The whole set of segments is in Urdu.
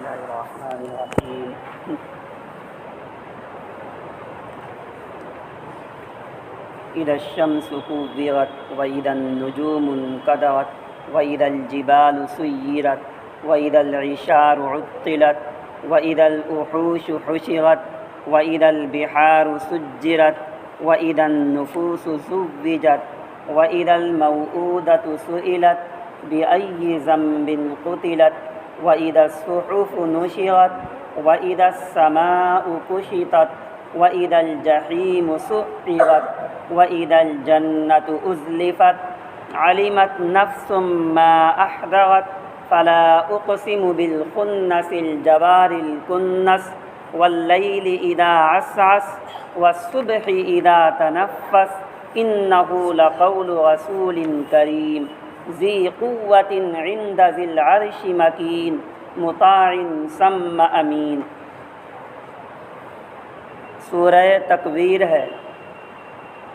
الله الرحمن الرحيم. إذا الشمس كورت وإذا النجوم انكدرت وإذا الجبال سيرت وإذا العشار عطلت وإذا الوحوش حشرت وإذا البحار سجرت وإذا النفوس زوجت وإذا الموءودة سئلت بأي ذنب قتلت وإذا الصحف نشرت وإذا السماء كشطت وإذا الجحيم سعرت وإذا الجنة أزلفت علمت نفس ما أحضرت فلا أقسم بالخنس الجوار الكنس والليل إذا عسعس والصبح إذا تنفس إنه لقول رسول كريم ذي قوة عند ذي العرش مكين مطاع ثم امین. سورہ تکویر ہے.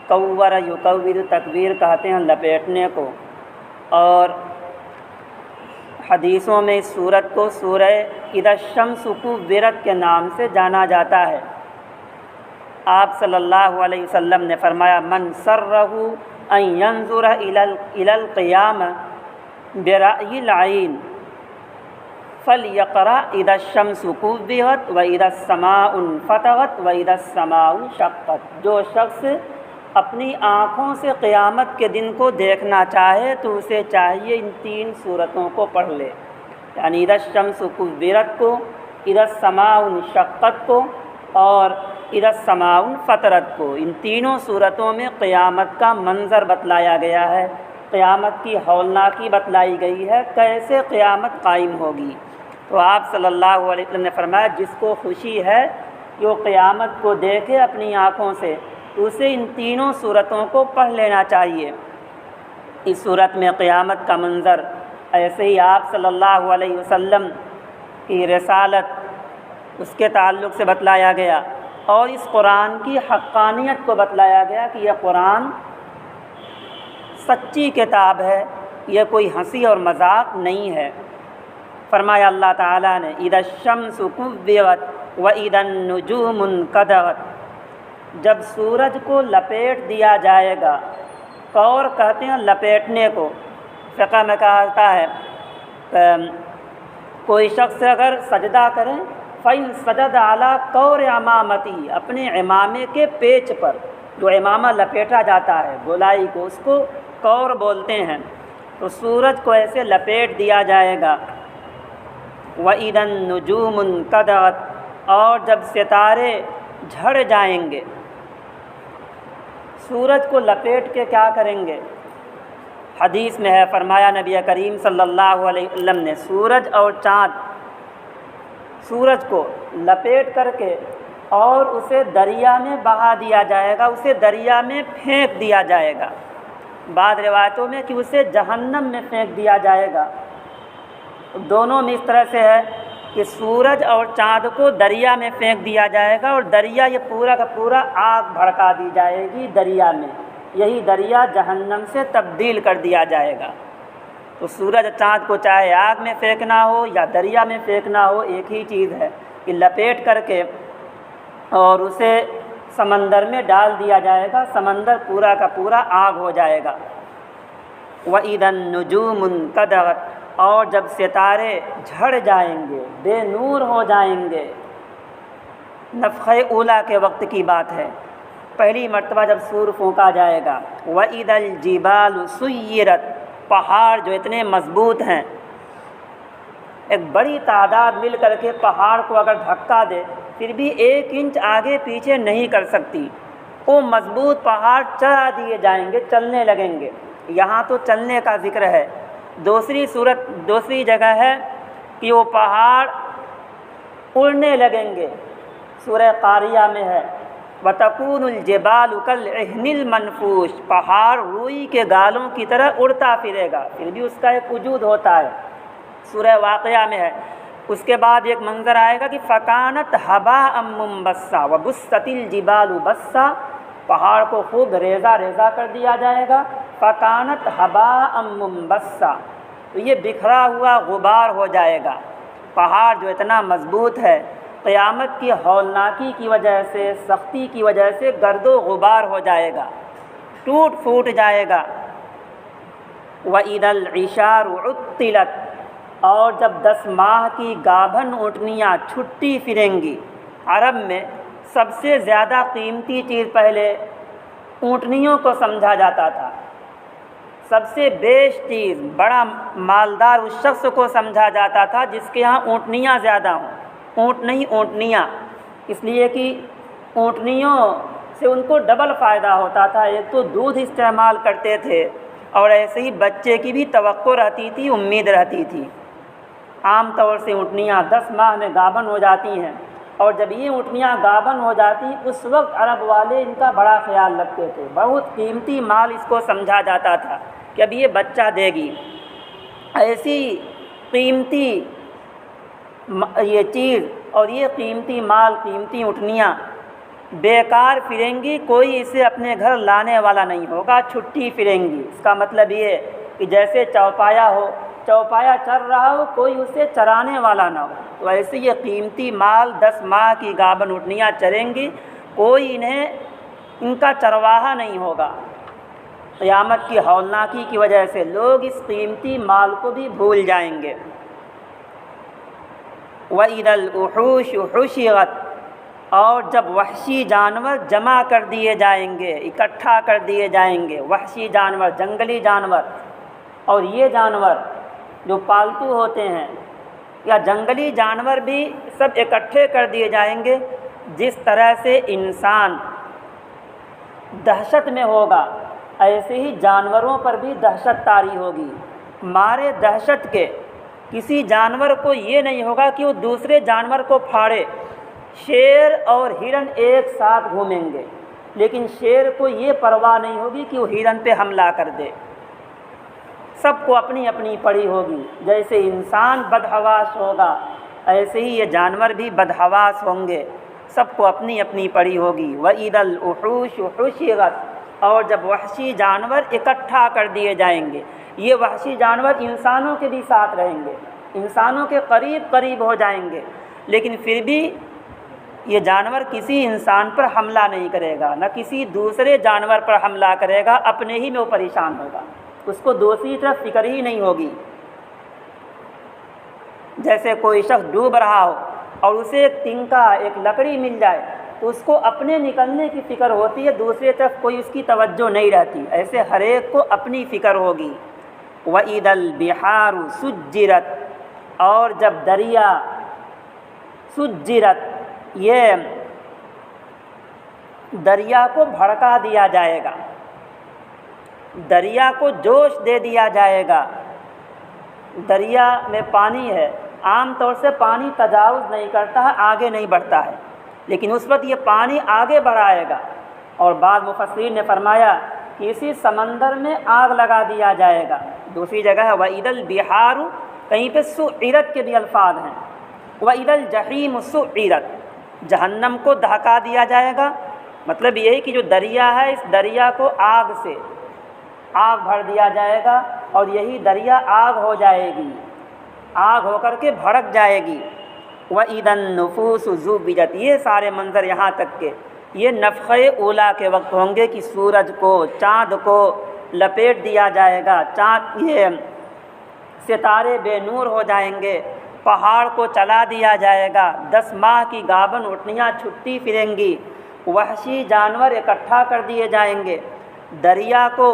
کور یکور، تکویر کہتے ہیں لپیٹنے کو، اور حدیثوں میں اس سورت کو سورہ اذا الشمس کورت کے نام سے جانا جاتا ہے. آپ صلی اللہ علیہ وسلم نے فرمایا من سرہ ان ينظر الى القیام برأی العین فلیقرأ اذا الشمس کورت واذا السماء انفطرت واذا السماء انشقت. جو شخص اپنی آنکھوں سے قیامت کے دن کو دیکھنا چاہے تو اسے چاہیے ان تین صورتوں کو پڑھ لے، یعنی اذا الشمس کورت کو، اذا السماء انشقت کو اور اذا السماء انفطرت کو. ان تینوں صورتوں میں قیامت کا منظر بتلایا گیا ہے، قیامت کی ہولناکی بتلائی گئی ہے، کیسے قیامت قائم ہوگی. تو آپ صلی اللہ علیہ وسلم نے فرمایا جس کو خوشی ہے کہ وہ قیامت کو دیکھے اپنی آنکھوں سے، تو اسے ان تینوں صورتوں کو پڑھ لینا چاہیے. اس صورت میں قیامت کا منظر، ایسے ہی آپ صلی اللہ علیہ وسلم کی رسالت، اس کے تعلق سے بتلایا گیا، اور اس قرآن کی حقانیت کو بتلایا گیا کہ یہ قرآن سچی کتاب ہے، یہ کوئی ہنسی اور مذاق نہیں ہے. فرمایا اللہ تعالیٰ نے اذا الشمس کورت واذا النجوم انکدرت، جب سورج کو لپیٹ دیا جائے گا. کور کہتے ہیں لپیٹنے کو. فقہ میں کہا جاتا ہے کوئی شخص اگر سجدہ کرے فَإِن سَجَدَ عَلَىٰ كَوْرِ عَمَامَتِهِ، اپنے عمامے کے پیچ پر جو عمامہ لپیٹا جاتا ہے گولائی کو، اس کو کور بولتے ہیں. تو سورج کو ایسے لپیٹ دیا جائے گا. وَإِذَا النُّجُومُ انْكَدَرَتْ، اور جب ستارے جھڑ جائیں گے. سورج کو لپیٹ کے کیا کریں گے؟ حدیث میں ہے، فرمایا نبی کریم صلی اللہ علیہ وسلم نے سورج اور چاند، سورج کو لپیٹ کر کے اور اسے دریا میں بہا دیا جائے گا، اسے دریا میں پھینک دیا جائے گا. بعض روایتوں میں کہ اسے جہنم میں پھینک دیا جائے گا. دونوں میں اس طرح سے ہے کہ سورج اور چاند کو دریا میں پھینک دیا جائے گا، اور دریا یہ پورا کا پورا آگ بھڑکا دی جائے گی دریا میں. یہی دریا جہنم سے تبدیل کر دیا جائے گا. تو سورج چاند کو چاہے آگ میں پھینکنا ہو یا دریا میں پھینکنا ہو، ایک ہی چیز ہے کہ لپیٹ کر کے اور اسے سمندر میں ڈال دیا جائے گا، سمندر پورا کا پورا آگ ہو جائے گا. وَإِذَا النُّجُومُ انْكَدَرَتْ، اور جب ستارے جھڑ جائیں گے، بے نور ہو جائیں گے. نفخہ اولیٰ کے وقت کی بات ہے، پہلی مرتبہ جب سور پھونکا جائے گا. وَإِذَا الْجِبَالُ سُيِّرَتْ، پہاڑ جو اتنے مضبوط ہیں، ایک بڑی تعداد مل کر کے پہاڑ کو اگر دھکا دے پھر بھی 1 انچ آگے پیچھے نہیں کر سکتی. وہ مضبوط پہاڑ چڑھا دیے جائیں گے، چلنے لگیں گے. یہاں تو چلنے کا ذکر ہے. دوسری جگہ ہے کہ وہ پہاڑ اڑنے لگیں گے. سورہ قاریہ میں ہے وَتَكُونُ الْجِبَالُ كَالْعِهْنِ الْمَنْفُوشِ، پہاڑ روئی کے گالوں کی طرح اڑتا پھرے گا، پھر بھی اس کا ایک وجود ہوتا ہے. سورہ واقعہ میں ہے. اس کے بعد ایک منظر آئے گا کہ فَكَانَتْ هَبَاءً مُنبَثًّا وَبُسَّتِ الْجِبَالُ بَسًّا، پہاڑ کو خوب ریزہ ریزہ کر دیا جائے گا. فَكَانَتْ هَبَاءً مُنبَثًّا، تو یہ بکھرا ہوا غبار ہو جائے گا. پہاڑ جو اتنا مضبوط ہے، قیامت کی ہولناکی کی وجہ سے، سختی کی وجہ سے گرد و غبار ہو جائے گا، ٹوٹ پھوٹ جائے گا۔ وَإِذَا الْعِشَارُ عُطِّلَتْ، اور جب 10 ماہ کی گابھن اونٹنیاں چھٹی پھریں گی۔ عرب میں سب سے زیادہ قیمتی چیز پہلے اونٹنیوں کو سمجھا جاتا تھا، سب سے بیش چیز، بڑا مالدار اس شخص کو سمجھا جاتا تھا جس کے ہاں اونٹنیاں زیادہ ہوں، اونٹ نہیں اونٹنیاں، اس لیے کہ اونٹنیوں سے ان کو ڈبل فائدہ ہوتا تھا، ایک تو دودھ استعمال کرتے تھے اور ایسے ہی بچے کی بھی توقع رہتی تھی، امید رہتی تھی۔ عام طور سے اونٹنیاں 10 ماہ میں گابھن ہو جاتی ہیں، اور جب یہ اونٹنیاں گابھن ہو جاتی اس وقت عرب والے ان کا بڑا خیال رکھتے تھے، بہت قیمتی مال اس کو سمجھا جاتا تھا کہ اب یہ بچہ دے گی۔ ایسی قیمتی یہ چیز اور یہ قیمتی مال، قیمتی اونٹنیاں بیکار پھریں گی، کوئی اسے اپنے گھر لانے والا نہیں ہوگا، چھٹی پھریں گی۔ اس کا مطلب یہ ہے کہ جیسے چوپایا ہو، چوپایا چر رہا ہو، کوئی اسے چرانے والا نہ ہو، تو ایسے یہ قیمتی مال 10 ماہ کی گابھن اونٹنیاں چریں گی، کوئی ان کا چرواہا نہیں ہوگا۔ قیامت کی ہولناکی کی وجہ سے لوگ اس قیمتی مال کو بھی بھول جائیں گے۔ وَإِذَا الْوُحُوشُ حُشِرَتْ، اور جب وحشی جانور جمع کر دیے جائیں گے، اکٹھا کر دیے جائیں گے، وحشی جانور، جنگلی جانور، اور یہ جانور جو پالتو ہوتے ہیں یا جنگلی جانور بھی سب اکٹھے کر دیے جائیں گے۔ جس طرح سے انسان دہشت میں ہوگا، ایسے ہی جانوروں پر بھی دہشت طاری ہوگی۔ مارے دہشت کے کسی جانور کو یہ نہیں ہوگا کہ وہ دوسرے جانور کو پھاڑے۔ شیر اور ہرن ایک ساتھ گھومیں گے، لیکن شیر کو یہ پرواہ نہیں ہوگی کہ وہ ہرن پہ حملہ کر دے۔ سب کو اپنی اپنی پڑی ہوگی۔ جیسے انسان بدحواس ہوگا، ایسے ہی یہ جانور بھی بدحواس ہوں گے، سب کو اپنی اپنی پڑی ہوگی۔ وَإِذَا الْوُحُوشُ حُشِرَتْ، اور جب وحشی جانور اکٹھا کر دیے جائیں گے۔ یہ وحشی جانور انسانوں کے بھی ساتھ رہیں گے، انسانوں کے قریب قریب ہو جائیں گے، لیکن پھر بھی یہ جانور کسی انسان پر حملہ نہیں کرے گا، نہ کسی دوسرے جانور پر حملہ کرے گا، اپنے ہی میں وہ پریشان ہوگا، اس کو دوسری طرف فکر ہی نہیں ہوگی۔ جیسے کوئی شخص ڈوب رہا ہو اور اسے ایک تنکا، ایک لکڑی مل جائے تو اس کو اپنے نکلنے کی فکر ہوتی ہے، دوسری طرف کوئی اس کی توجہ نہیں رہتی، ایسے ہر ایک کو اپنی فکر ہوگی۔ وَإِذَا الْبِحَارُ سُجِّرَتْ، اور جب دریا سجرت، یہ دریا کو بھڑکا دیا جائے گا، دریا کو جوش دے دیا جائے گا۔ دریا میں پانی ہے، عام طور سے پانی تجاوز نہیں کرتا ہے، آگے نہیں بڑھتا ہے، لیکن اس وقت یہ پانی آگے بڑھائے گا۔ اور بعض مفسرین نے فرمایا کہ اسی سمندر میں آگ لگا دیا جائے گا۔ دوسری جگہ ہے وَإِذَا الْبِحَارُ، کہیں پہ سُعِّرَتْ کے بھی الفاظ ہیں، وَإِذَا الْجَحِيمُ سُعِّرَتْ، جہنم کو دہکا دیا جائے گا۔ مطلب یہی کہ جو دریا ہے، اس دریا کو آگ سے آگ بھر دیا جائے گا، اور یہی دریا آگ ہو جائے گی، آگ ہو کر کے بھڑک جائے گی۔ وَإِذَا النُّفُوسُ زُوِّجَتْ، یہ سارے منظر یہاں تک کہ یہ نفخہ اولیٰ کے وقت ہوں گے کہ سورج کو، چاند کو لپیٹ دیا جائے گا، چاند یہ ستارے بے نور ہو جائیں گے، پہاڑ کو چلا دیا جائے گا، 10 ماہ کی گابھن اونٹنیاں چھٹی پھریں گی، وحشی جانور اکٹھا کر دیے جائیں گے، دریا کو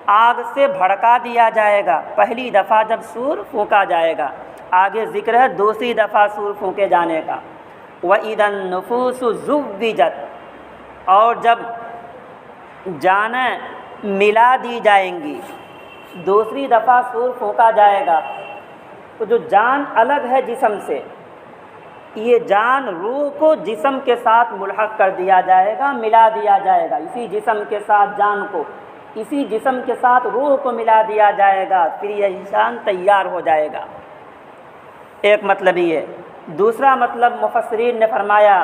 آگ سے بھڑکا دیا جائے گا۔ پہلی دفعہ جب سور پھونکا جائے گا، آگے ذکر ہے دوسری دفعہ سور پھونکے جانے کا۔ وَإِذَا النُّفُوسُ زُوِّجَتْ، اور جب جانیں ملا دی جائیں گی، دوسری دفعہ سور پھونکا جائے گا تو جو جان الگ ہے جسم سے، یہ جان روح کو جسم کے ساتھ ملحق کر دیا جائے گا، ملا دیا جائے گا، اسی جسم کے ساتھ جان کو، اسی جسم کے ساتھ روح کو ملا دیا جائے گا، پھر یہ انسان تیار ہو جائے گا۔ ایک مطلب یہ۔ دوسرا مطلب مفسرین نے فرمایا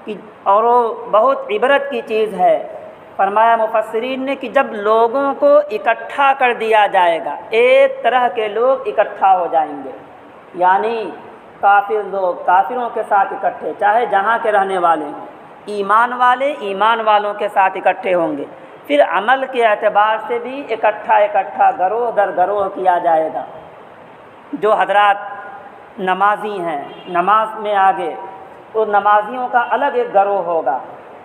کہ اور وہ بہت عبرت کی چیز ہے، فرمایا مفسرین نے کہ جب لوگوں کو اکٹھا کر دیا جائے گا، ایک طرح کے لوگ اکٹھا ہو جائیں گے، یعنی کافر لوگ کافروں کے ساتھ اکٹھے، چاہے جہاں کے رہنے والے ہوں، ایمان والے ایمان والوں کے ساتھ اکٹھے ہوں گے۔ پھر عمل کے اعتبار سے بھی اکٹھا گروہ در گروہ کیا جائے گا۔ جو حضرات نمازی ہیں، نماز میں آگے، تو نمازیوں کا الگ ایک گروہ ہوگا،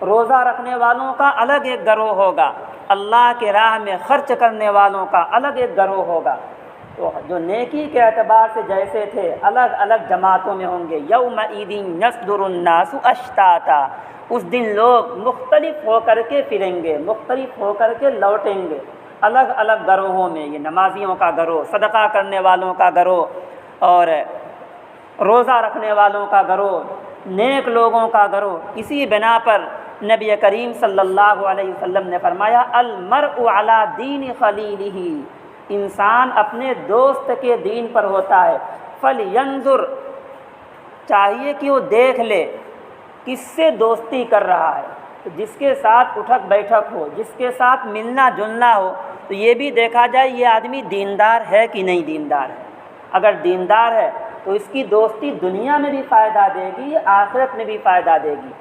روزہ رکھنے والوں کا الگ ایک گروہ ہوگا، اللہ کے راہ میں خرچ کرنے والوں کا الگ ایک گروہ ہوگا۔ تو جو نیکی کے اعتبار سے جیسے تھے الگ الگ جماعتوں میں ہوں گے۔ یومئذ یصدر الناس اشتاتا، اس دن لوگ مختلف ہو کر کے پھریں گے، مختلف ہو کر کے لوٹیں گے، الگ الگ گروہوں میں۔ یہ نمازیوں کا گروہ، صدقہ کرنے والوں کا گروہ، اور روزہ رکھنے والوں کا گروہ، نیک لوگوں کا گروہ۔ اسی بنا پر نبی کریم صلی اللہ علیہ وسلم نے فرمایا المرء علی دین خلیلہ، انسان اپنے دوست کے دین پر ہوتا ہے۔ فلینظر، چاہیے کہ وہ دیکھ لے کس سے دوستی کر رہا ہے، تو جس کے ساتھ اٹھک بیٹھک ہو، جس کے ساتھ ملنا جلنا ہو، تو یہ بھی دیکھا جائے یہ آدمی دیندار ہے کہ نہیں دیندار ہے۔ اگر دیندار ہے تو اس کی دوستی دنیا میں بھی فائدہ دے گی، آخرت میں بھی فائدہ دے گی۔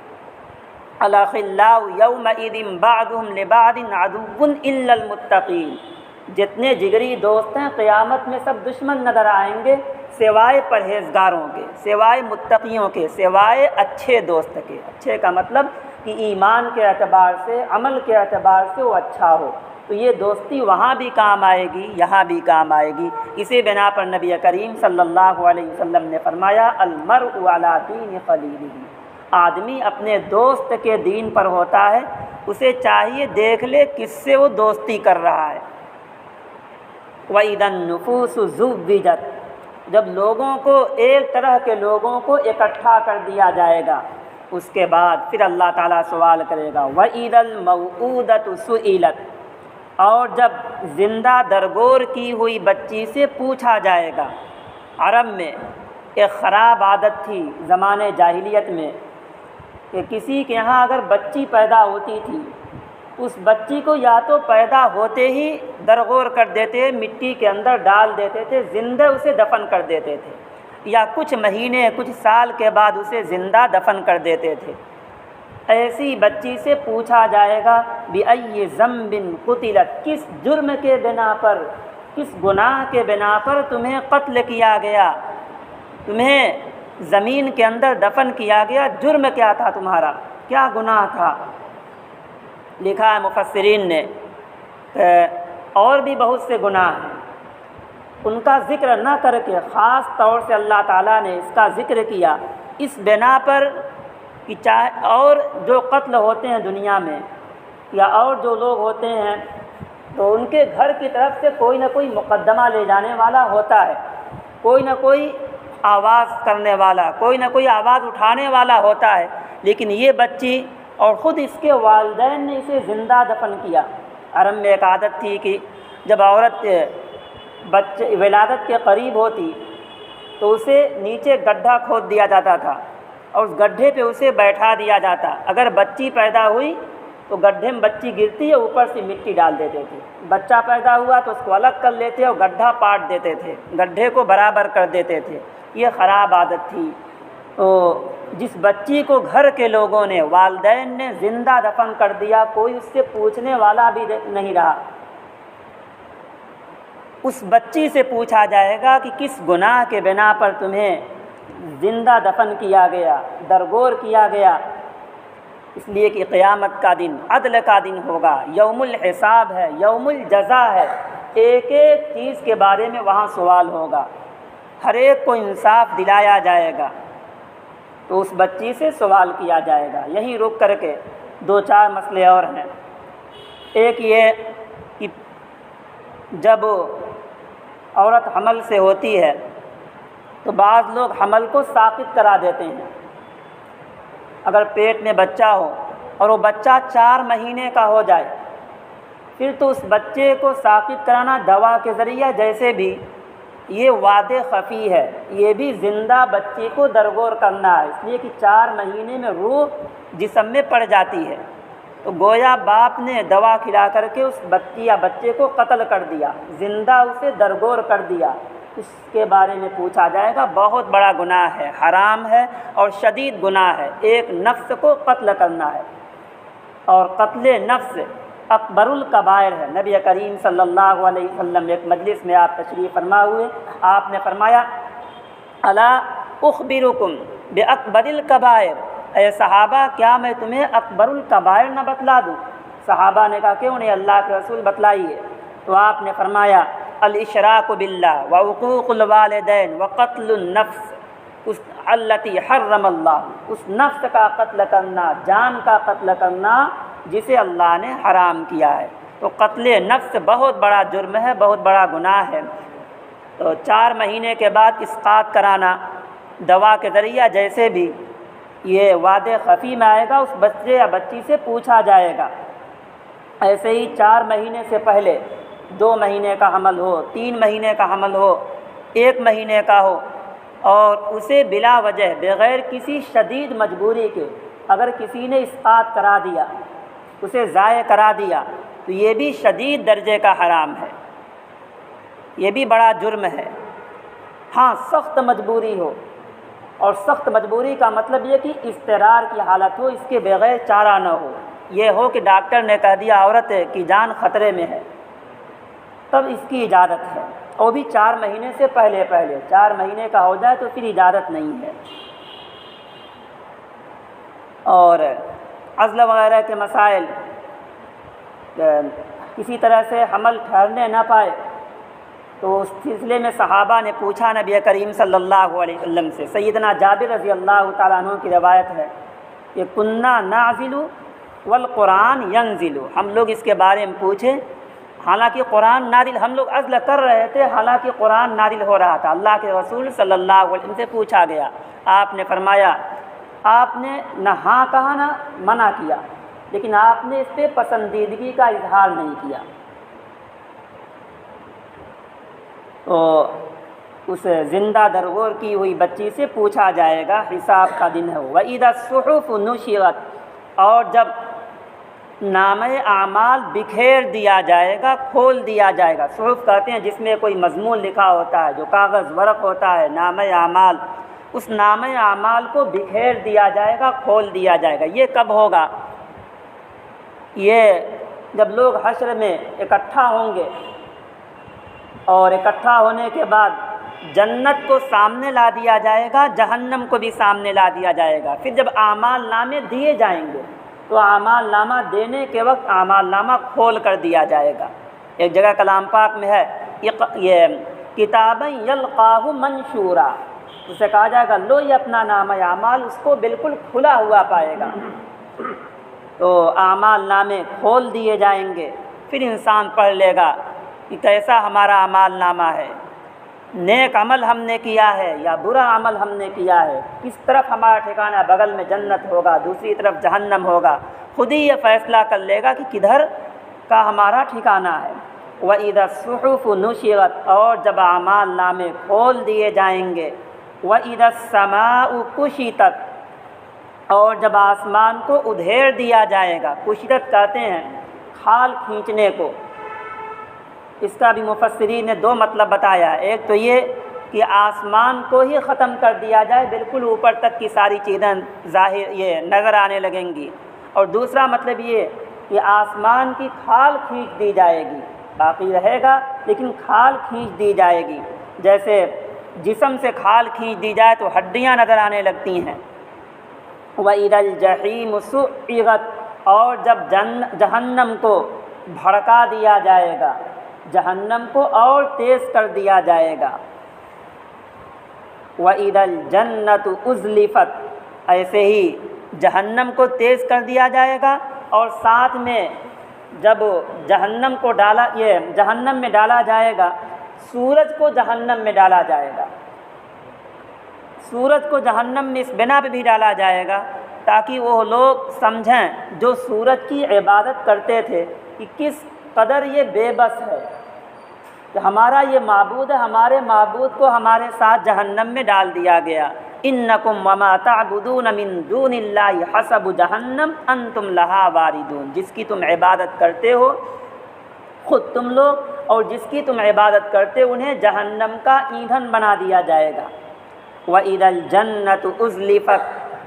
الاخلاء یومئذ بعضهم لبعض عدو الا المتقین، جتنے جگری دوست ہیں قیامت میں سب دشمن نظر آئیں گے سوائے پرہیزگاروں کے، سوائے متقیوں کے، سوائے اچھے دوست کے۔ اچھے کا مطلب کہ ایمان کے اعتبار سے، عمل کے اعتبار سے وہ اچھا ہو، تو یہ دوستی وہاں بھی کام آئے گی، یہاں بھی کام آئے گی۔ اسی بنا پر نبی کریم صلی اللہ علیہ وسلم نے فرمایا المرء علی دین خلیلہ، آدمی اپنے دوست کے دین پر ہوتا ہے، اسے چاہیے دیکھ لے کس سے وہ دوستی کر رہا ہے۔ وَإِذَا النُّفُوسُ زُوِّجَتْ، جب لوگوں کو، ایک طرح کے لوگوں کو اکٹھا کر دیا جائے گا، اس کے بعد پھر اللہ تعالیٰ سوال کرے گا وَإِذَا الْمَوْءُودَةُ سُئِلَتْ، اور جب زندہ درگور کی ہوئی بچی سے پوچھا جائے گا۔ عرب میں ایک خراب عادت تھی زمانے جاہلیت میں کہ کسی کے ہاں اگر بچی پیدا ہوتی تھی، اس بچی کو یا تو پیدا ہوتے ہی درگور کر دیتے، مٹی کے اندر ڈال دیتے تھے، زندہ اسے دفن کر دیتے تھے، یا کچھ مہینے کچھ سال کے بعد اسے زندہ دفن کر دیتے تھے۔ ایسی بچی سے پوچھا جائے گا بِأَيِّ ذَنبٍ قُتِلَتْ، کس جرم کے بنا پر، کس گناہ کے بنا پر تمہیں قتل کیا گیا، تمہیں زمین کے اندر دفن کیا گیا، جرم کیا تھا تمہارا، کیا گناہ تھا۔ لکھا ہے مفسرین نے اور بھی بہت سے گناہ ہیں، ان کا ذکر نہ کر کے خاص طور سے اللہ تعالیٰ نے اس کا ذکر کیا اس بنا پر کہ چاہے اور جو قتل ہوتے ہیں دنیا میں، یا اور جو لوگ ہوتے ہیں، تو ان کے گھر کی طرف سے کوئی نہ کوئی مقدمہ لے جانے والا ہوتا ہے، کوئی نہ کوئی آواز کرنے والا، کوئی نہ کوئی آواز اٹھانے والا ہوتا ہے۔ لیکن یہ بچی اور خود اس کے والدین نے اسے زندہ دفن کیا۔ عرب میں ایک عادت تھی کہ جب عورت بچے ولادت کے قریب ہوتی تو اسے نیچے گڈھا کھود دیا جاتا تھا اور اس گڈھے پہ اسے بیٹھا دیا جاتا۔ اگر بچی پیدا ہوئی تو گڈھے میں بچی گرتی ہے، اوپر سے مٹی ڈال دیتے تھے۔ بچہ پیدا ہوا تو اس کو الگ کر لیتے اور گڈھا پاٹ دیتے تھے، گڈھے کو برابر کر دیتے تھے۔ یہ خراب عادت تھی۔ تو جس بچی کو گھر کے لوگوں نے، والدین نے زندہ دفن کر دیا، کوئی اس سے پوچھنے والا بھی نہیں رہا، اس بچی سے پوچھا جائے گا کہ کس گناہ کے بنا پر تمہیں زندہ دفن کیا گیا، درگور کیا گیا۔ اس لیے کہ قیامت کا دن عدل کا دن ہوگا، یوم الحساب ہے، یوم الجزا ہے، ایک ایک چیز کے بارے میں وہاں سوال ہوگا، ہر ایک کو انصاف دلایا جائے گا۔ تو اس بچی سے سوال کیا جائے گا۔ یہیں رک کر کے دو چار مسئلے اور ہیں۔ ایک یہ کہ جب عورت حمل سے ہوتی ہے تو بعض لوگ حمل کو ساقط کرا دیتے ہیں۔ اگر پیٹ میں بچہ ہو اور وہ بچہ 4 مہینے کا ہو جائے، پھر تو اس بچے کو ساقط کرانا دوا کے ذریعہ جیسے بھی یہ وعد خفی ہے، یہ بھی زندہ بچی کو درگور کرنا ہے، اس لیے کہ 4 مہینے میں روح جسم میں پڑ جاتی ہے۔ تو گویا باپ نے دوا کھلا کر کے اس بچی یا بچے کو قتل کر دیا، زندہ اسے درگور کر دیا، اس کے بارے میں پوچھا جائے گا، بہت بڑا گناہ ہے، حرام ہے اور شدید گناہ ہے۔ ایک نفس کو قتل کرنا ہے، اور قتل نفس اکبر الکبائر ہے۔ نبی کریم صلی اللہ علیہ وسلم ایک مجلس میں آپ تشریف فرما ہوئے، آپ نے فرمایا الا اخبرکم باکبر الکبائر، اے صحابہ کیا میں تمہیں اکبر الکبائر نہ بتلا دوں؟ صحابہ نے کہا کیوں نہیں اللہ کے رسول، بتلائیے۔ تو آپ نے فرمایا الاشراک باللہ وعقوق الوالدین وقتل النفس التی حرم اللہ، اس نفس کا قتل کرنا، جان کا قتل کرنا جسے اللہ نے حرام کیا ہے۔ تو قتل نفس بہت بڑا جرم ہے، بہت بڑا گناہ ہے۔ تو 4 مہینے کے بعد اسقاط کرانا دوا کے ذریعہ، جیسے بھی یہ وعدے خفی میں آئے گا، اس بچے یا بچی سے پوچھا جائے گا۔ ایسے ہی 4 مہینے سے پہلے 2 مہینے کا حمل ہو، 3 مہینے کا حمل ہو، 1 مہینے کا ہو، اور اسے بلا وجہ بغیر کسی شدید مجبوری کے اگر کسی نے اسقاط کرا دیا، اسے ضائع کرا دیا، تو یہ بھی شدید درجے کا حرام ہے، یہ بھی بڑا جرم ہے۔ ہاں سخت مجبوری ہو، اور سخت مجبوری کا مطلب یہ کہ اضطرار کی حالت ہو، اس کے بغیر چارہ نہ ہو، یہ ہو کہ ڈاکٹر نے کہہ دیا عورت کی جان خطرے میں ہے، تب اس کی اجازت ہے، اور بھی 4 مہینے سے پہلے 4 مہینے کا ہو جائے تو پھر اجازت نہیں ہے۔ اور عزل وغیرہ کے مسائل، کسی طرح سے حمل ٹھہرنے نہ پائے، تو اس سلسلے میں صحابہ نے پوچھا نبی کریم صلی اللہ علیہ وسلم سے۔ سیدنا جابر رضی اللہ تعالیٰ عنہ کی روایت ہے کہ کنا نعزل والقرآن ینزل، ہم لوگ اس کے بارے میں پوچھے، حالانکہ قرآن نازل، ہم لوگ عزل کر رہے تھے حالانکہ قرآن نازل ہو رہا تھا۔ اللہ کے رسول صلی اللہ علیہ وسلم سے پوچھا گیا، آپ نے فرمایا، آپ نے نہ ہاں کہا نہ منع کیا، لیکن آپ نے اس پہ پسندیدگی کا اظہار نہیں کیا۔ تو اس زندہ درگور کی ہوئی بچی سے پوچھا جائے گا، حساب کا دن ہے۔ وَإِذَا الصُّحُفُ نُشِرَتْ، اور جب نامہ اعمال بکھیر دیا جائے گا، کھول دیا جائے گا۔ صحف کہتے ہیں جس میں کوئی مضمون لکھا ہوتا ہے، جو کاغذ ورق ہوتا ہے، نامہ اعمال، اس نامہ اعمال کو بکھیر دیا جائے گا، کھول دیا جائے گا۔ یہ کب ہوگا؟ یہ جب لوگ حشر میں اکٹھا ہوں گے، اور اکٹھا ہونے کے بعد جنت کو سامنے لا دیا جائے گا، جہنم کو بھی سامنے لا دیا جائے گا۔ پھر جب اعمال نامے دیے جائیں گے تو اعمال نامہ دینے کے وقت اعمال نامہ کھول کر دیا جائے گا۔ ایک جگہ کلام پاک میں ہے یہ کتابًا یلقاہ منشورا، اسے کہا جائے گا لو یہ اپنا نامہ اعمال، اس کو بالکل کھلا ہوا پائے گا۔ تو اعمال نامے کھول دیے جائیں گے، پھر انسان پڑھ لے گا کہ کیسا ہمارا اعمال نامہ ہے، نیک عمل ہم نے کیا ہے یا برا عمل ہم نے کیا ہے، کس طرف ہمارا ٹھکانہ، بغل میں جنت ہوگا، دوسری طرف جہنم ہوگا، خود ہی یہ فیصلہ کر لے گا کہ کدھر کا ہمارا ٹھکانہ ہے۔ وَإِذَا الصُّحُفُ نُشِرَتْ، اور جب اعمال نامے کھول دیے جائیں گے۔ وَإِذَا السَّمَاءُ كُشِطَتْ، اور جب آسمان کو ادھیڑ دیا جائے گا۔ کشطت کہتے ہیں کھال کھینچنے کو، اس کا بھی مفسرین نے 2 مطلب بتایا ہے۔ ایک تو یہ کہ آسمان کو ہی ختم کر دیا جائے، بالکل اوپر تک کی ساری چیزیں ظاہر یہ نظر آنے لگیں گی، اور دوسرا مطلب یہ کہ آسمان کی کھال کھینچ دی جائے گی، باقی رہے گا لیکن کھال کھینچ دی جائے گی، جیسے جسم سے کھال کھینچ دی جائے تو ہڈیاں نظر آنے لگتی ہیں۔ وَإِذَا الْجَحِيمُ سُعِّرَتْ، اور جب جہنم کو بھڑکا دیا جائے گا، جہنم کو اور تیز کر دیا جائے گا۔ وَإِذَا الْجَنَّةُ أُزْلِفَتْ، ایسے ہی جہنم کو تیز کر دیا جائے گا، اور ساتھ میں جب جہنم میں ڈالا جائے گا، سورج کو جہنم میں ڈالا جائے گا۔ سورج کو جہنم میں اس بنا پہ بھی ڈالا جائے گا تاکہ وہ لوگ سمجھیں جو سورج کی عبادت کرتے تھے کہ کس قدر یہ بے بس ہے، کہ ہمارا یہ معبود ہے، ہمارے معبود کو ہمارے ساتھ جہنم میں ڈال دیا گیا۔ انکم وما تعبدون من دون اللہ حسب جہنم انتم لہا واردون، جس کی تم عبادت کرتے ہو خود تم لوگ اور جس کی تم عبادت کرتے انہیں جہنم کا ایندھن بنا دیا جائے گا۔ وَإِذَا الْجَنَّةُ أُزْلِفَتْ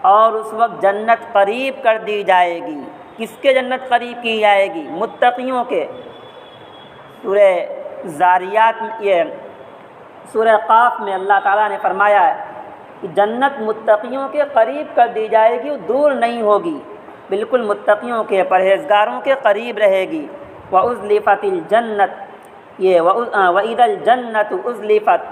اور اس وقت جنت قریب کر دی جائے گی۔ کس کے جنت قریب کی جائے گی؟ متقیوں کے۔ سورہ زاریات یہ سورہ قاف میں اللہ تعالیٰ نے فرمایا ہے کہ جنت متقیوں کے قریب کر دی جائے گی، دور نہیں ہوگی، بالکل متقیوں کے پرہیزگاروں کے قریب رہے گی۔ وَأُزْلِفَتِ الْجَنَّةُ یہ وَإِذَا الْجَنَّةُ أُزْلِفَتْ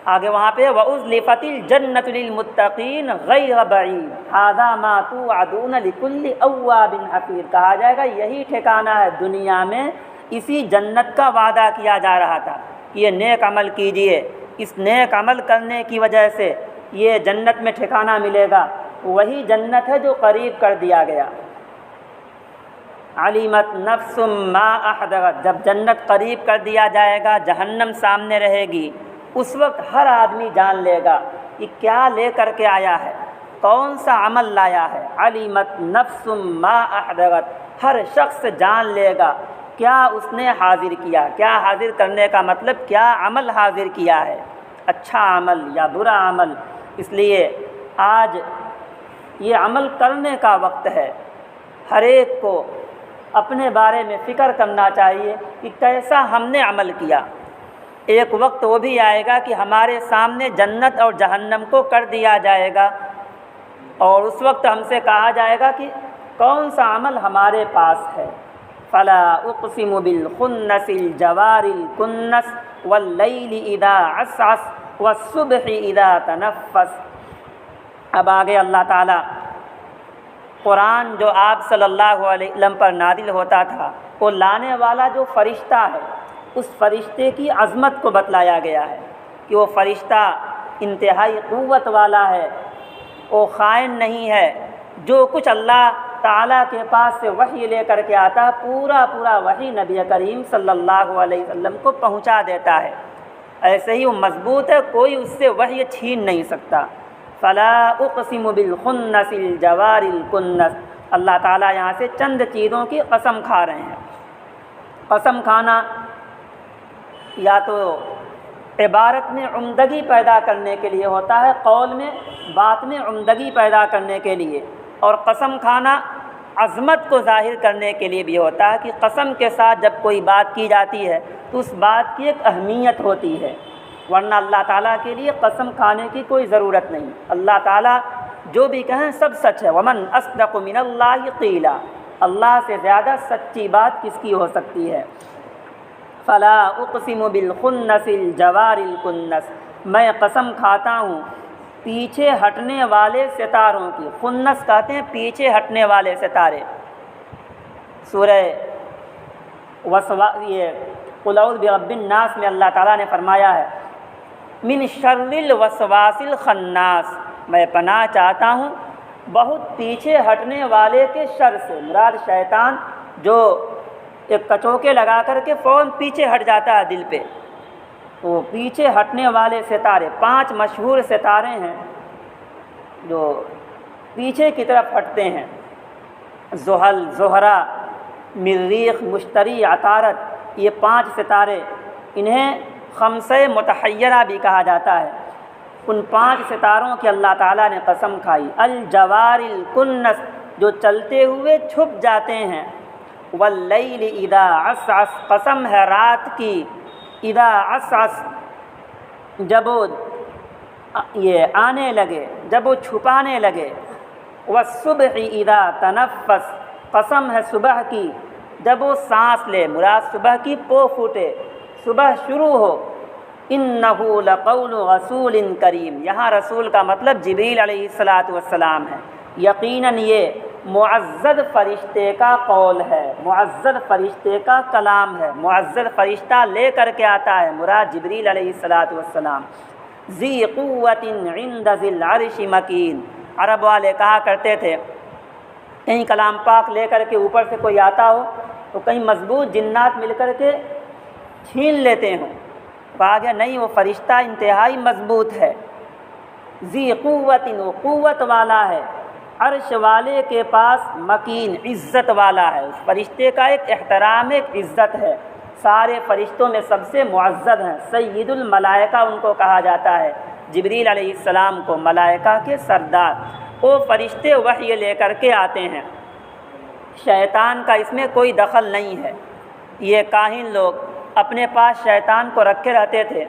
آگے وہاں پہ وَأُزْلِفَتِ الْجَنَّةُ لِلْمُتَّقِينَ غَيْرَ بَعِيدٍ هَذَا مَا تُوعَدُونَ لِكُلِّ أَوَّابٍ حَفِيظٍ کہا جائے گا یہی ٹھکانہ ہے دنیا میں، اسی جنت کا وعدہ کیا جا رہا تھا کہ یہ نیک عمل کیجئے، اس نیک عمل کرنے کی وجہ سے یہ جنت میں ٹھکانہ ملے گا، وہی جنت ہے جو قریب کر دیا گیا۔ عَلِمَتْ نَفْسٌ مَّا أَحْضَرَتْ جب جنت قریب کر دیا جائے گا، جہنم سامنے رہے گی، اس وقت ہر آدمی جان لے گا کہ کیا لے کر کے آیا ہے، کون سا عمل لایا ہے۔ عَلِمَتْ نَفْسٌ مَّا أَحْضَرَتْ ہر شخص جان لے گا کیا اس نے حاضر کیا۔ کیا حاضر کرنے کا مطلب کیا عمل حاضر کیا ہے، اچھا عمل یا برا عمل۔ اس لیے آج یہ عمل کرنے کا وقت ہے، ہر ایک کو اپنے بارے میں فکر کرنا چاہیے کہ کیسا ہم نے عمل کیا۔ ایک وقت وہ بھی آئے گا کہ ہمارے سامنے جنت اور جہنم کو کر دیا جائے گا، اور اس وقت ہم سے کہا جائے گا کہ کون سا عمل ہمارے پاس ہے۔ فلا اقسم بالخنس الجوار الکنس واللیل اذا عسعس والصبح اذا تنفس۔ اب آگے اللہ تعالیٰ قرآن جو آپ صلی اللہ علیہ وسلم پر نازل ہوتا تھا، وہ لانے والا جو فرشتہ ہے، اس فرشتے کی عظمت کو بتلایا گیا ہے کہ وہ فرشتہ انتہائی قوت والا ہے، وہ خائن نہیں ہے، جو کچھ اللہ تعالیٰ کے پاس سے وحی لے کر کے آتا ہے پورا وحی نبی کریم صلی اللہ علیہ وسلم کو پہنچا دیتا ہے، ایسے ہی وہ مضبوط ہے، کوئی اس سے وحی چھین نہیں سکتا۔ فلا اقسم بالخنس الجوار الکنس اللہ تعالیٰ یہاں سے چند چیزوں کی قسم کھا رہے ہیں۔ قسم کھانا یا تو عبارت میں عمدگی پیدا کرنے کے لیے ہوتا ہے، قول میں بات میں عمدگی پیدا کرنے کے لیے، اور قسم کھانا عظمت کو ظاہر کرنے کے لیے بھی ہوتا ہے کہ قسم کے ساتھ جب کوئی بات کی جاتی ہے تو اس بات کی ایک اہمیت ہوتی ہے، ورنہ اللہ تعالیٰ کے لیے قسم کھانے کی کوئی ضرورت نہیں۔ اللہ تعالیٰ جو بھی کہیں سب سچ ہے۔ ومن اصدق من اللہ قیلا اللہ سے زیادہ سچی بات کس کی ہو سکتی ہے۔ فلا اقسم بالخنس الجوار الکنس میں قسم کھاتا ہوں پیچھے ہٹنے والے ستاروں کی۔ خنس کہتے ہیں پیچھے ہٹنے والے ستارے۔ سورہ قل اعوذ برب الناس میں اللہ تعالیٰ نے فرمایا ہے من شر الوسواس الخناس میں پناہ چاہتا ہوں بہت پیچھے ہٹنے والے کے شر سے، مراد شیطان جو ایک کچوکے لگا کر کے فوراً پیچھے ہٹ جاتا ہے دل پہ، تو پیچھے ہٹنے والے ستارے 5 مشہور ستارے ہیں جو پیچھے کی طرف ہٹتے ہیں، زحل، زہرہ، مریخ، مشتری، عطارد، یہ 5 ستارے، انہیں خمسہ متحیرہ بھی کہا جاتا ہے۔ ان 5 ستاروں کی اللہ تعالیٰ نے قسم کھائی۔ الجوار الکنس جو چلتے ہوئے چھپ جاتے ہیں، واللیل اذا عسعس قسم ہے رات کی، اذا عسعس جب وہ یہ آنے لگے، جب وہ چھپانے لگے، والصبح اذا تنفس قسم ہے صبح کی جب وہ سانس لے، مراد صبح کی پو پھوٹے، صبح شروع ہو۔ انہ لقول رسول کریم یہاں رسول کا مطلب جبریل علیہ السلام ہے، یقیناً یہ معزز فرشتے کا قول ہے، معزز فرشتے کا کلام ہے، معزز فرشتہ لے کر کے آتا ہے، مراد جبریل علیہ السلام۔ ذی قوت عند ذی العرش مکین عرب والے کہا کرتے تھے کہیں کلام پاک لے کر کے اوپر سے کوئی آتا ہو تو کہیں مضبوط جنات مل کر کے چھین لیتے ہوں، کہا گیا نہیں، وہ فرشتہ انتہائی مضبوط ہے۔ ذی قوت وہ قوت والا ہے، عرش والے کے پاس مکین عزت والا ہے، اس فرشتے کا ایک احترام، ایک عزت ہے۔ سارے فرشتوں میں سب سے معزز ہیں، سید الملائکہ ان کو کہا جاتا ہے، جبریل علیہ السلام کو ملائکہ کے سردار۔ وہ فرشتے وحی لے کر کے آتے ہیں، شیطان کا اس میں کوئی دخل نہیں ہے۔ یہ کاہن لوگ اپنے پاس شیطان کو رکھے رہتے تھے،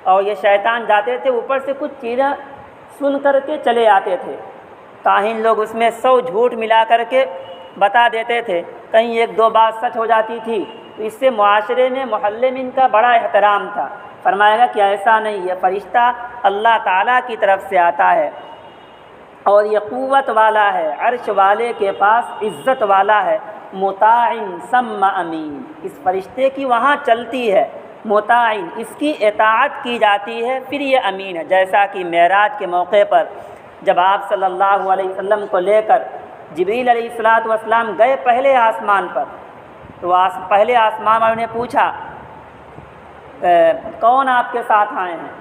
اور یہ شیطان جاتے تھے اوپر سے کچھ چیزیں سن کر کے چلے آتے تھے۔ کاہن لوگ اس میں 100 جھوٹ ملا کر کے بتا دیتے تھے، کہیں ایک دو بات سچ ہو جاتی تھی، تو اس سے معاشرے میں محلے میں ان کا بڑا احترام تھا۔ فرمایا گا کہ ایسا نہیں، یہ فرشتہ اللہ تعالیٰ کی طرف سے آتا ہے اور یہ قوت والا ہے، عرش والے کے پاس عزت والا ہے، مطاع ثم امین، اس فرشتے کی وہاں چلتی ہے، مطاع، اس کی اطاعت کی جاتی ہے، پھر یہ امین ہے۔ جیسا کہ معراج کے موقع پر جب آپ صلی اللہ علیہ وسلم کو لے کر جبریل علیہ السلام گئے پہلے آسمان پر، تو پہلے آسمان والوں نے پوچھا کون آپ کے ساتھ آئے ہیں؟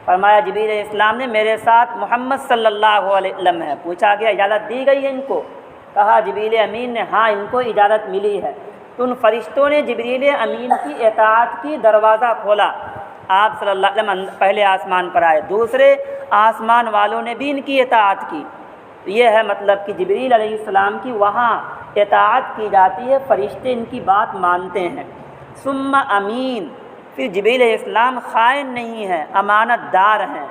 فرمایا جبریل علیہ السلام نے میرے ساتھ محمد صلی اللہ علیہ وسلم ہے۔ پوچھا گیا اجازت دی گئی ہے ان کو؟ کہا جبریل امین نے ہاں ان کو اجازت ملی ہے۔ تو ان فرشتوں نے جبریل امین کی اطاعت کی، دروازہ کھولا، آپ صلی اللہ علیہ وسلم پہلے آسمان پر آئے، دوسرے آسمان والوں نے بھی ان کی اطاعت کی۔ یہ ہے مطلب کہ جبریل علیہ السلام کی وہاں اطاعت کی جاتی ہے، فرشتے ان کی بات مانتے ہیں۔ ثم امین، پھر جبریل علیہ السلام خائن نہیں ہیں، امانت دار ہیں،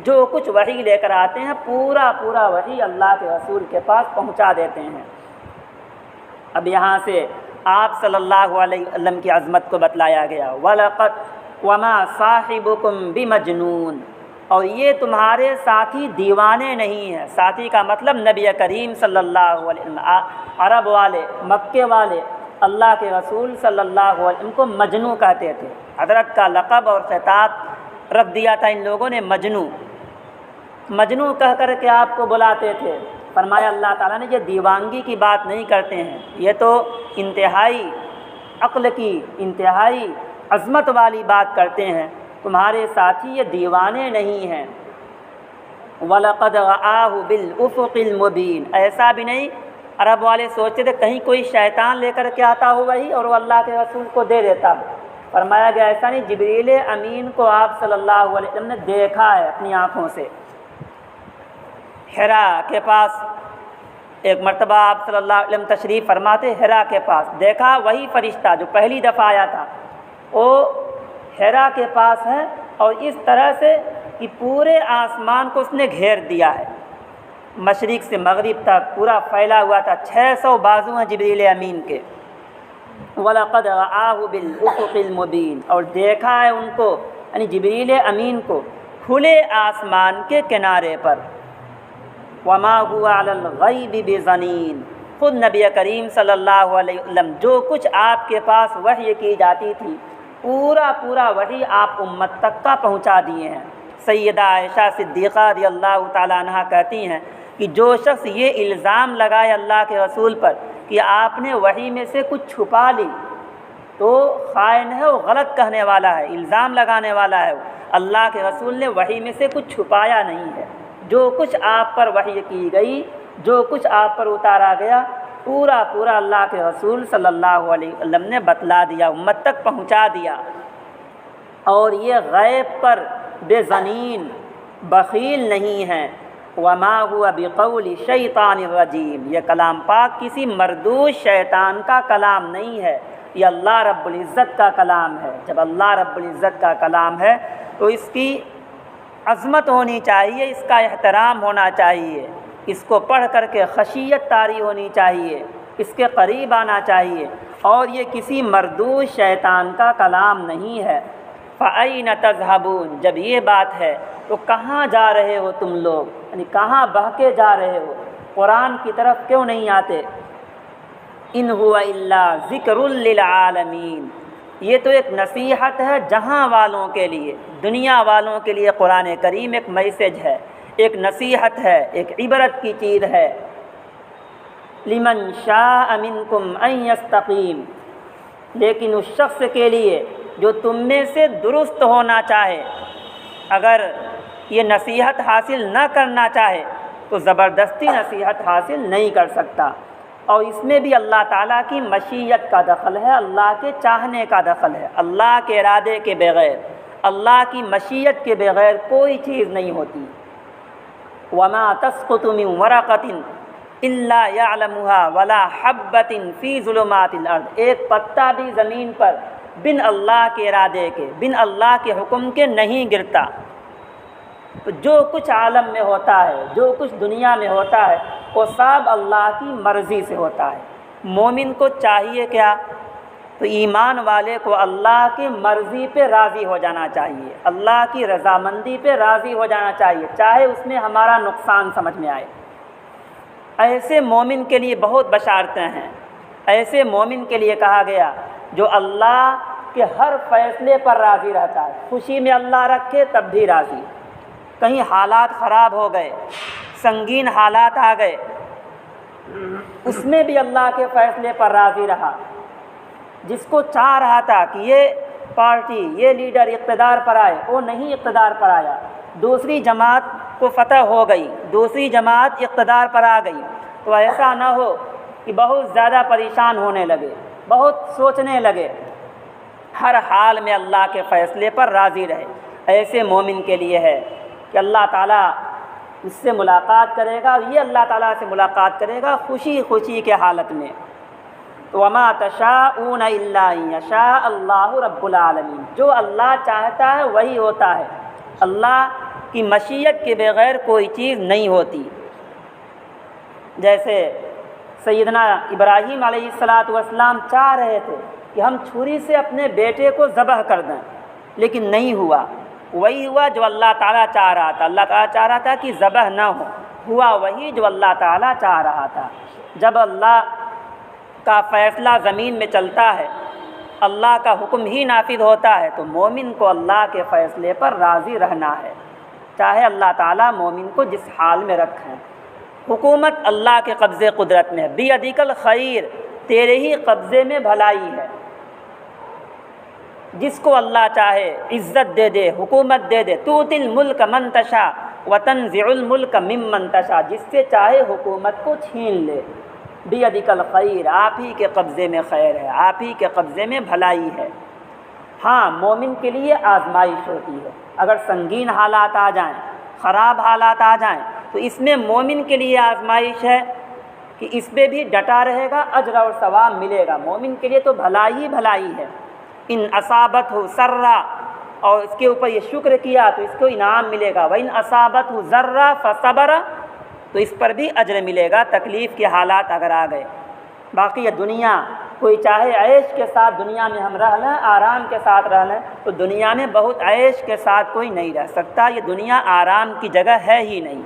جو کچھ وحی لے کر آتے ہیں پورا وحی اللہ کے رسول کے پاس پہنچا دیتے ہیں۔ اب یہاں سے آپ صلی اللہ علیہ وسلم کی عظمت کو بتلایا گیا، وَلَقَدْ وَمَا صَاحِبُكُمْ بِمَجْنُونَ، اور یہ تمہارے ساتھی دیوانے نہیں ہیں۔ ساتھی کا مطلب نبی کریم صلی اللہ علیہ وسلم، عرب والے، مکے والے اللہ کے رسول صلی اللہ علیہ وسلم کو مجنو کہتے تھے۔ حضرت کا لقب اور خطاب رکھ دیا تھا ان لوگوں نے مجنو کہہ کر کے آپ کو بلاتے تھے۔ فرمایا اللہ تعالیٰ نے یہ دیوانگی کی بات نہیں کرتے ہیں، یہ تو انتہائی عقل کی، انتہائی عظمت والی بات کرتے ہیں، تمہارے ساتھی یہ دیوانے نہیں ہیں۔ وَلَقَدْ رَآهُ بِالْأُفُقِ الْمُبِينِ، ایسا بھی نہیں عرب والے سوچتے تھے کہیں کوئی شیطان لے کر کے آتا ہو وہی اور وہ اللہ کے رسول کو دے دیتا ہو۔ فرمایا گیا ایسا نہیں، جبریل امین کو آپ صلی اللہ علیہ وسلم نے دیکھا ہے اپنی آنکھوں سے۔ حرا کے پاس ایک مرتبہ آپ صلی اللہ علیہ وسلم تشریف فرماتے، حرا کے پاس دیکھا وہی فرشتہ جو پہلی دفعہ آیا تھا، وہ حرا کے پاس ہے، اور اس طرح سے کہ پورے آسمان کو اس نے گھیر دیا ہے، مشرق سے مغرب تک پورا پھیلا ہوا تھا، 600 بازو ہیں جبریل امین کے۔ وَلَقَدْ رَآهُ بِالْأُفُقِ الْمُبِينِ، اور دیکھا ہے ان کو، یعنی جبریل امین کو، کھلے آسمان کے کنارے پر۔ وَمَا هُوَ عَلَى الْغَيْبِ بِضَنِينٍ، خود نبی کریم صلی اللہ علیہ وسلم جو کچھ آپ کے پاس وحی کی جاتی تھی پورا وحی آپ امت تک کا پہنچا دیے ہیں۔ سیدہ عائشہ صدیقہ رضی اللہ تعالیٰ عنہ کہتی ہیں کہ جو شخص یہ الزام لگائے اللہ کے رسول پر کہ آپ نے وحی میں سے کچھ چھپا لی تو خائن ہے، وہ غلط کہنے والا ہے، الزام لگانے والا ہے۔ اللہ کے رسول نے وحی میں سے کچھ چھپایا نہیں ہے، جو کچھ آپ پر وحی کی گئی، جو کچھ آپ پر اتارا گیا، پورا اللہ کے رسول صلی اللہ علیہ وسلم نے بتلا دیا، امت تک پہنچا دیا۔ اور یہ غیب پر بے ظنین، بخیل نہیں ہیں۔ وما هو بقول شیطان الرجیم، یہ کلام پاک کسی مردود شیطان کا کلام نہیں ہے، یہ اللہ رب العزت کا کلام ہے۔ جب اللہ رب العزت کا کلام ہے تو اس کی عظمت ہونی چاہیے، اس کا احترام ہونا چاہیے، اس کو پڑھ کر کے خشیت طاری ہونی چاہیے، اس کے قریب آنا چاہیے، اور یہ کسی مردود شیطان کا کلام نہیں ہے۔ فَأَيْنَ تَذْهَبُونَ، جب یہ بات ہے تو کہاں جا رہے ہو تم لوگ، یعنی کہاں بہکے جا رہے ہو، قرآن کی طرف کیوں نہیں آتے؟ إِنْ هُوَ إِلَّا ذِكْرٌ لِّلْعَالَمِينَ، یہ تو ایک نصیحت ہے جہاں والوں کے لیے، دنیا والوں کے لیے قرآن کریم ایک میسج ہے، ایک نصیحت ہے، ایک عبرت کی چیز ہے۔ لِمَنْ شَاءَ مِنْكُمْ أَنْ يَسْتَقِيمَ، لیکن اس شخص کے لیے جو تم میں سے درست ہونا چاہے، اگر یہ نصیحت حاصل نہ کرنا چاہے تو زبردستی نصیحت حاصل نہیں کر سکتا۔ اور اس میں بھی اللہ تعالیٰ کی مشیت کا دخل ہے، اللہ کے چاہنے کا دخل ہے۔ اللہ کے ارادے کے بغیر، اللہ کی مشیت کے بغیر کوئی چیز نہیں ہوتی۔ وما تسقط من ورقۃ الا يعلمها ولا حبۃ فی ظلمات الارض، ایک پتا بھی زمین پر بن اللہ کے ارادے کے، بن اللہ کے حکم کے نہیں گرتا۔ تو جو کچھ عالم میں ہوتا ہے، جو کچھ دنیا میں ہوتا ہے، وہ سب اللہ کی مرضی سے ہوتا ہے۔ مومن کو چاہیے کیا؟ تو ایمان والے کو اللہ کی مرضی پہ راضی ہو جانا چاہیے، اللہ کی رضامندی پہ راضی ہو جانا چاہیے، چاہے اس میں ہمارا نقصان سمجھ میں آئے۔ ایسے مومن کے لیے بہت بشارتیں ہیں۔ ایسے مومن کے لیے کہا گیا جو اللہ کے ہر فیصلے پر راضی رہتا ہے، خوشی میں اللہ رکھے تب بھی راضی، کہیں حالات خراب ہو گئے، سنگین حالات آ گئے، اس میں بھی اللہ کے فیصلے پر راضی رہا۔ جس کو چاہ رہا تھا کہ یہ پارٹی، یہ لیڈر اقتدار پر آئے، وہ نہیں اقتدار پر آیا، دوسری جماعت کو فتح ہو گئی، دوسری جماعت اقتدار پر آ گئی، تو ایسا نہ ہو کہ بہت زیادہ پریشان ہونے لگے، بہت سوچنے لگے، ہر حال میں اللہ کے فیصلے پر راضی رہے۔ ایسے مومن کے لیے ہے کہ اللہ تعالیٰ اس سے ملاقات کرے گا، یہ اللہ تعالیٰ سے ملاقات کرے گا خوشی خوشی کے حالت میں۔ وما تشاءون الا ان یشاء اللہ رب العالمین، جو اللہ چاہتا ہے وہی ہوتا ہے، اللہ کی مشیت کے بغیر کوئی چیز نہیں ہوتی۔ جیسے سیدنا ابراہیم علیہ السلام چاہ رہے تھے کہ ہم چھری سے اپنے بیٹے کو ذبح کر دیں، لیکن نہیں ہوا، وہی ہوا جو اللہ تعالیٰ چاہ رہا تھا۔ اللہ تعالیٰ چاہ رہا تھا کہ ذبح نہ ہو، ہوا وہی جو اللہ تعالیٰ چاہ رہا تھا۔ جب اللہ کا فیصلہ زمین میں چلتا ہے، اللہ کا حکم ہی نافذ ہوتا ہے، تو مومن کو اللہ کے فیصلے پر راضی رہنا ہے، چاہے اللہ تعالیٰ مومن کو جس حال میں رکھیں۔ حکومت اللہ کے قبضے قدرت میں ہے، بیدک الخیر، تیرے ہی قبضے میں بھلائی ہے۔ جس کو اللہ چاہے عزت دے دے، حکومت دے دے، تؤتی الملک من تشاء وتنزع الملک ممن تشاء، جس سے چاہے حکومت کو چھین لے۔ بیدک الخیر، آپ ہی کے قبضے میں خیر ہے، آپ ہی کے قبضے میں بھلائی ہے۔ ہاں، مومن کے لیے آزمائش ہوتی ہے، اگر سنگین حالات آ جائیں، خراب حالات آ جائیں، تو اس میں مومن کے لیے آزمائش ہے کہ اس پہ بھی ڈٹا رہے گا، اجر اور ثواب ملے گا۔ مومن کے لیے تو بھلائی ہی بھلائی ہے۔ ان اصابتہ سرا، اور اس کے اوپر یہ شکر کیا تو اس کو انعام ملے گا، وَإِنْ أَصَابَتْهُ ضَرًّا فَصَبَرَ، تو اس پر بھی اجر ملے گا، تکلیف کے حالات اگر آ گئے۔ باقی یہ دنیا، کوئی چاہے عیش کے ساتھ دنیا میں ہم رہ لیں، آرام کے ساتھ رہ لیں، تو دنیا میں بہت عیش کے ساتھ کوئی نہیں رہ سکتا۔ یہ دنیا آرام کی جگہ ہے ہی نہیں،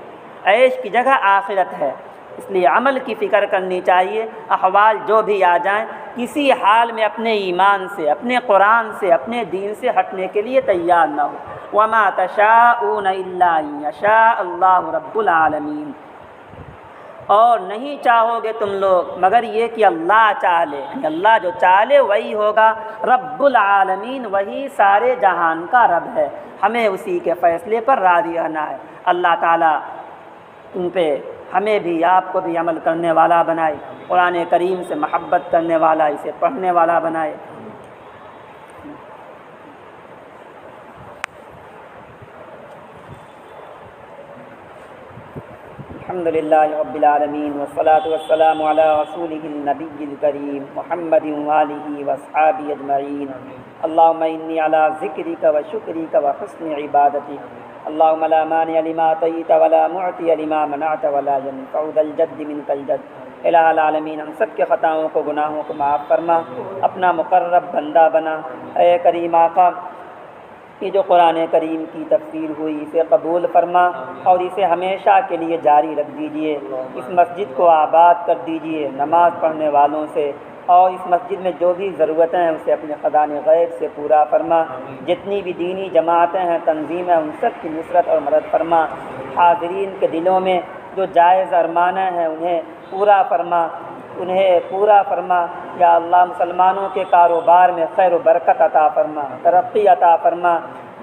عیش کی جگہ آخرت ہے۔ اس لیے عمل کی فکر کرنی چاہیے، احوال جو بھی آ جائیں، کسی حال میں اپنے ایمان سے، اپنے قرآن سے، اپنے دین سے ہٹنے کے لیے تیار نہ ہو۔ وما تشاءون الا ان یشاء اللہ رب العالمین، اور نہیں چاہو گے تم لوگ مگر یہ کہ اللہ چاہ لے، اللہ جو چاہ لے وہی ہوگا۔ رب العالمین، وہی سارے جہان کا رب ہے، ہمیں اسی کے فیصلے پر راضی رہنا ہے۔ اللہ تعالیٰ ان پہ ہمیں بھی، آپ کو بھی عمل کرنے والا بنائے، قرآن کریم سے محبت کرنے والا، اسے پڑھنے والا بنائے۔ الحمدللہ رب العالمین، والصلاة والسلام علی رسولہ النبی الکریم محمد وآلہ واصحابہ اجمعین۔ اللہم انی علی ذکرک و شکرک و حسن عبادتک، اللہم لا مانع لما اعطیت ولا معطی لما منعت ولا ينفع ذا الجد منک الجد۔ الہ العالمین، ہم سب کے خطاؤں کو، گناہوں کو معاف فرما، اپنا مقرب بندہ بنا۔ اے کریم آقا، یہ جو قرآن کریم کی تفسیر ہوئی اسے قبول فرما اور اسے ہمیشہ کے لیے جاری رکھ دیجئے۔ اس مسجد کو آباد کر دیجئے نماز پڑھنے والوں سے، اور اس مسجد میں جو بھی ضرورتیں ہیں اسے اپنے خزانے غیب سے پورا فرما۔ جتنی بھی دینی جماعتیں ہیں، تنظیمیں، ان سب کی نصرت اور مدد فرما۔ حاضرین کے دلوں میں جو جائز ارمانیں ہیں انہیں پورا فرما، انہیں پورا فرما۔ یا اللہ، مسلمانوں کے کاروبار میں خیر و برکت عطا فرما، ترقی عطا فرما،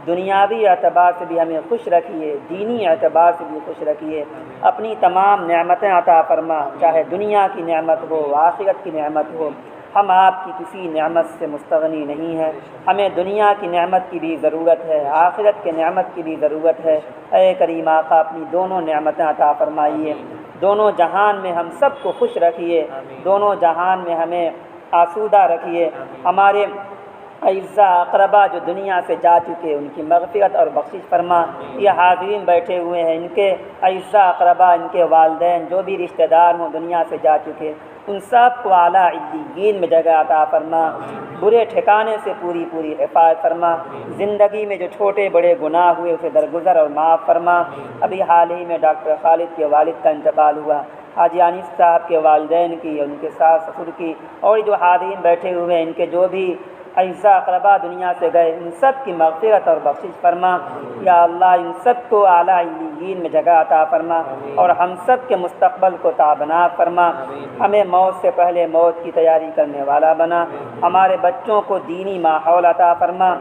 دنیاوی اعتبار سے بھی ہمیں خوش رکھیے، دینی اعتبار سے بھی خوش رکھیے، اپنی تمام نعمتیں عطا فرما، چاہے دنیا کی نعمت ہو آخرت کی نعمت ہو۔ ہم آپ کی کسی نعمت سے مستغنی نہیں ہیں، ہمیں دنیا کی نعمت کی بھی ضرورت ہے، آخرت کے نعمت کی بھی ضرورت ہے۔ اے کریم آقا اپنی دونوں نعمتیں عطا فرمائیے، دونوں جہان میں ہم سب کو خوش رکھیے، دونوں جہان میں ہمیں آسودہ رکھیے۔ ہمارے اعزاء اقربا جو دنیا سے جا چکے ان کی مغفرت اور بخشش فرما۔ یہ حاضرین بیٹھے ہوئے ہیں، ان کے اعزاء اقربا، ان کے والدین جو بھی رشتہ دار ہوں دنیا سے جا چکے، ان سب کو اعلیٰ علیین میں جگہ عطا فرما، برے ٹھکانے سے پوری حفاظت فرما، زندگی میں جو چھوٹے بڑے گناہ ہوئے اسے درگزر اور معاف فرما۔ ابھی حال ہی میں ڈاکٹر خالد کے والد کا انتقال ہوا، حاجی انیس صاحب کے والدین کی، ان کے ساس سسر کی، اور جو حاضرین بیٹھے ہوئے ہیں ان کے جو بھی اعزاء اقربا دنیا سے گئے، ان سب کی مغفرت اور بخشش فرما۔ یا اللہ ان سب کو اعلیٰ علیین میں جگہ عطا فرما، اور ہم سب کے مستقبل کو تابناک فرما۔ ہمیں موت سے پہلے موت کی تیاری کرنے والا بنا، ہمارے بچوں کو دینی ماحول عطا فرما،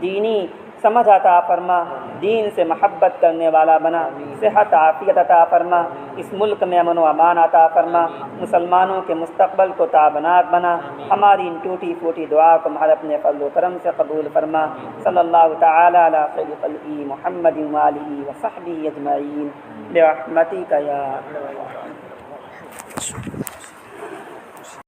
دینی سمجھ عطا فرما، دین سے محبت کرنے والا بنا، صحت عافیت عطا فرما، اس ملک میں امن و امان عطا فرما، مسلمانوں کے مستقبل کو تابناک بنا۔ ہماری ان ٹوٹی پھوٹی دعا کو ہمارے اپنے فضل و کرم سے قبول فرما۔ صلی اللہ تعالی علی خیر خلقہ محمد وآلہ وصحبہ اجمعین برحمتک یا